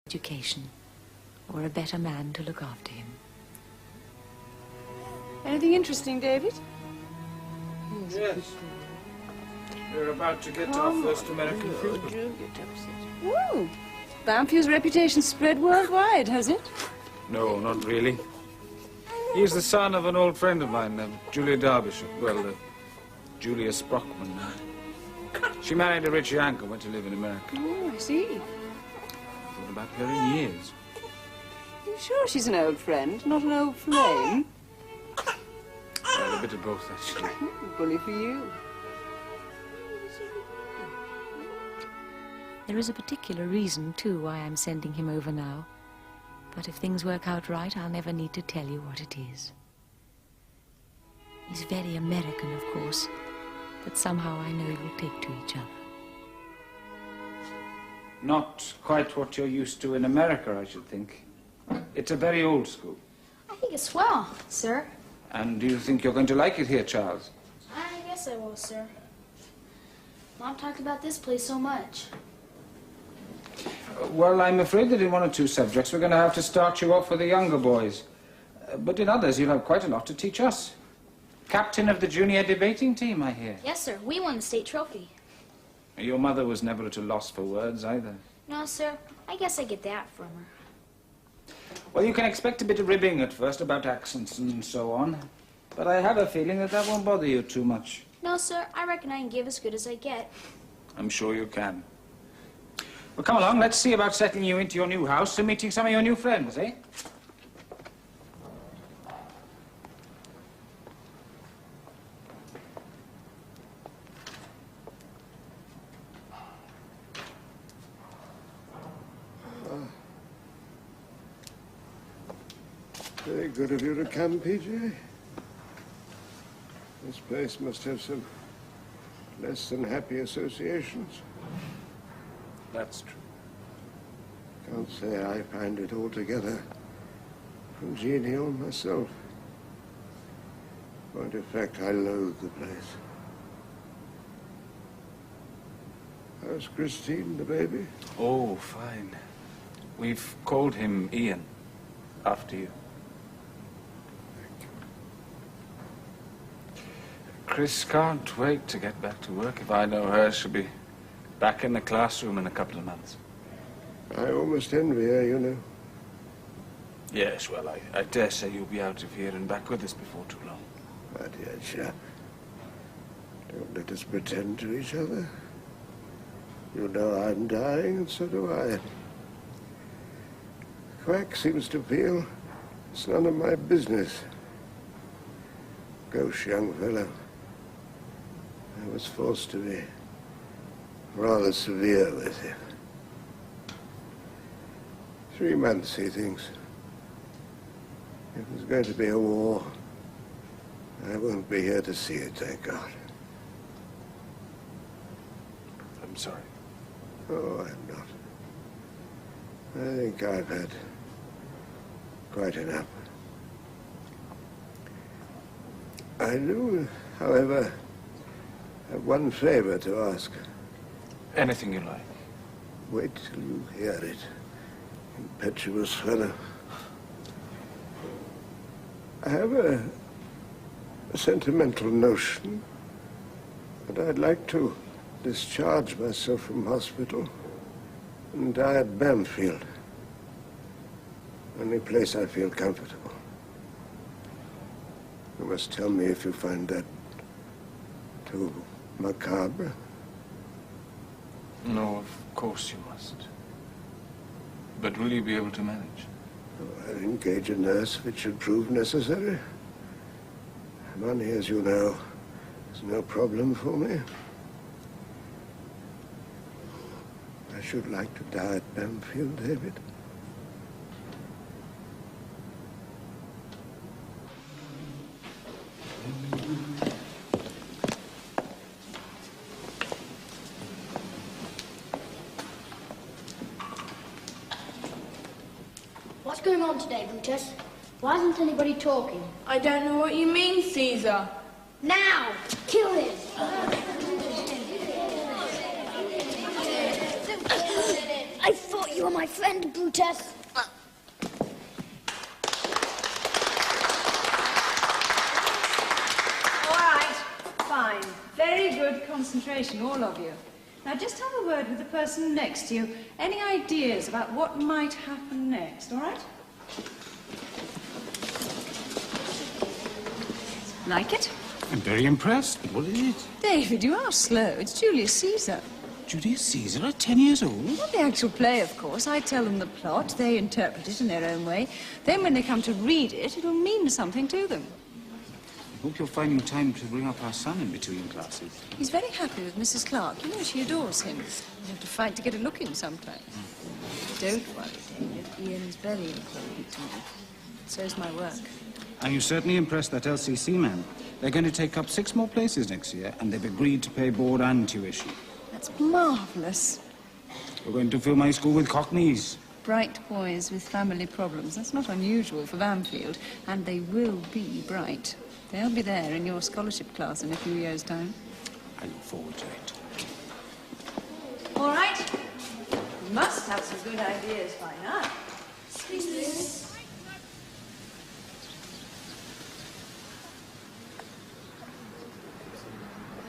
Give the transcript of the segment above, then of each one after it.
education or a better man to look after him. Anything interesting, David? Yes. We're about to get our first American fruit. Oh, Banffew's reputation spread worldwide, has it? No, not really. He's the son of an old friend of mine, Julia Derbyshire. Well, Julia Sprockman. She married a rich Yank and went to live in America. Oh, I see. I've thought about her in years. You sure she's an old friend, not an old flame? Well, a bit of both, actually. Bully for you. There is a particular reason, too, why I'm sending him over now. But if things work out right, I'll never need to tell you what it is. He's very American, of course, but somehow I know you'll take to each other. Not quite what you're used to in America, I should think. It's a very old school. I think it's swell, sir. And do you think you're going to like it here, Charles? I guess I will, sir. Mom talked about this place so much. Well, I'm afraid that in one or two subjects we're going to have to start you off with the younger boys. But in others, you'll have quite a lot to teach us. Captain of the junior debating team, I hear. Yes, sir. We won the state trophy. Your mother was never at a loss for words, either. No, sir. I guess I get that from her. Well, you can expect a bit of ribbing at first about accents and so on. But I have a feeling that won't bother you too much. No, sir. I reckon I can give as good as I get. I'm sure you can. Well, come along. Let's see about settling you into your new house and meeting some of your new friends, eh? Very good of you to come, PJ. This place must have some less than happy associations. That's true. Can't say I find it altogether congenial myself. Point of fact, I loathe the place. How's Christine, the baby? Oh, fine. We've called him Ian, after you. Chris can't wait to get back to work. If I know her, she'll be back in the classroom in a couple of months. I almost envy her, you know. Yes, well, I dare say you'll be out of here and back with us before too long. My dear chap, don't let us pretend to each other. You know I'm dying, and so do I. Quack seems to feel it's none of my business. Gauche young fellow. I was forced to be rather severe with him. 3 months, he thinks. If there's going to be a war, I won't be here to see it, thank God. I'm sorry. Oh, I'm not. I think I've had quite enough. I do, however, have one favor to ask. Anything you like. Wait till you hear it, impetuous fellow. I have a sentimental notion that I'd like to discharge myself from hospital and die at Banfield. Only place I feel comfortable. You must tell me if you find that too macabre. No, of course you must. But will you be able to manage? Oh, I'll engage a nurse if it should prove necessary. Money, as you know, is no problem for me. I should like to die at Banfield, David. What's going on today, Brutus? Why isn't anybody talking? I don't know what you mean, Caesar. Now! Kill him! I thought you You're my friend, Brutus. All right, fine. Very good concentration, all of you. Now just have a word with the person next to you. Any ideas about what might happen next, all right? Like it? I'm very impressed. But what is it? David, you are slow. It's Julius Caesar. Julius Caesar at 10 years old? Not the actual play, of course. I tell them the plot. They interpret it in their own way. Then when they come to read it, it'll mean something to them. I hope you're finding time to bring up our son in between classes. He's very happy with Mrs. Clark. You know, she adores him. You have to fight to get a look in sometimes. Don't worry, David. Ian's very important to me. So's my work. And you certainly impressed that LCC man. They're going to take up 6 more places next year, and they've agreed to pay board and tuition. That's marvellous. We're going to fill my school with cockneys. Bright boys with family problems. That's not unusual for Bamfield. And they will be bright. They'll be there in your scholarship class in a few years' time. I look forward to it. All right. You must have some good ideas by now.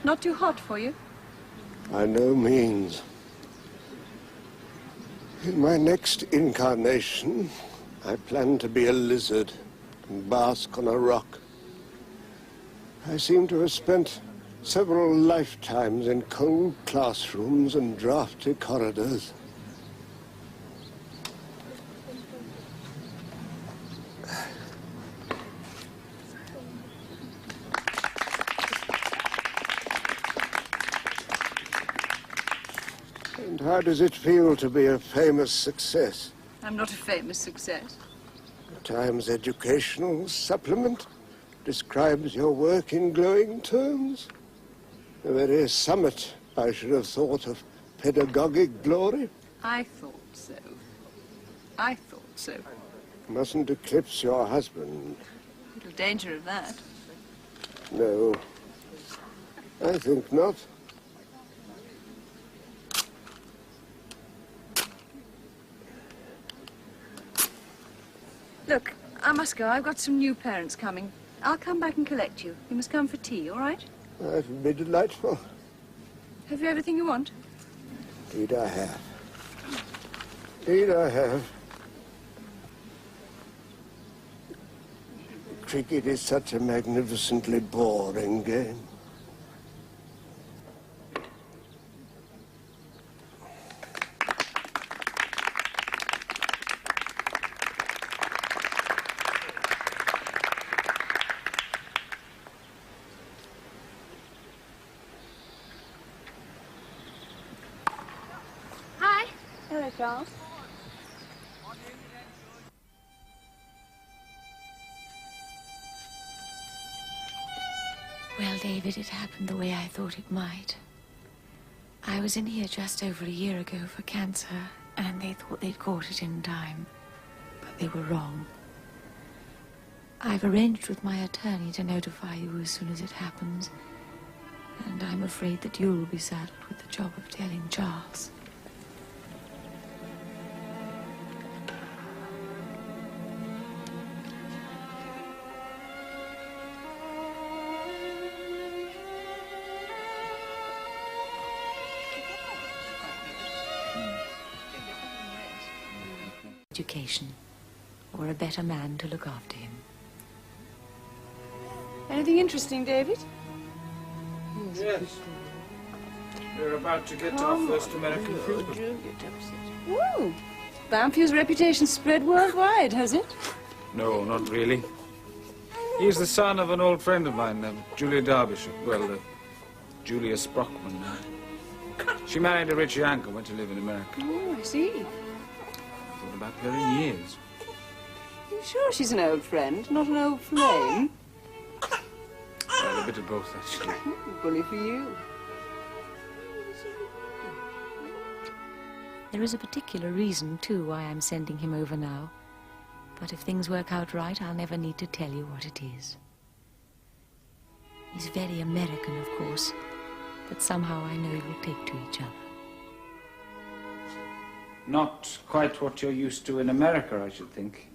Not too hot for you? By no means. In my next incarnation, I plan to be a lizard and bask on a rock. I seem to have spent several lifetimes in cold classrooms and drafty corridors. And how does it feel to be a famous success? I'm not a famous success. The Times educational supplement describes your work in glowing terms. The very summit, I should have thought, of pedagogic glory. I thought so. I thought so. Mustn't eclipse your husband. Little danger of that. No, I think not. Look, I must go. I've got some new parents coming. I'll come back and collect you. You must come for tea, all right? That would be delightful. Have you everything you want? Indeed I have. Indeed I have. Cricket is such a magnificently boring game. Hi. Hello, Charles. Well, David, it happened the way I thought it might. I was in here just over a year ago for cancer, and they thought they'd caught it in time. But they were wrong. I've arranged with my attorney to notify you as soon as it happens. And I'm afraid that you'll be saddled with the job of telling Charles. Education, or a better man to look after him. Anything interesting, David? Yes. We're about to get our first American film. Woo! Bamfield's reputation spread worldwide, has it? No, not really. He's the son of an old friend of mine, Julia Derbyshire. Well, Julia Sprockman. She married a rich Yank and went to live in America. Oh, I see. Thought about her in years. You sure she's an old friend, not an old flame? Well, a bit of both, actually. Bully for you. There is a particular reason, too, why I'm sending him over now. But if things work out right, I'll never need to tell you what it is. He's very American, of course, but somehow I know you'll take to each other. Not quite what you're used to in America, I should think.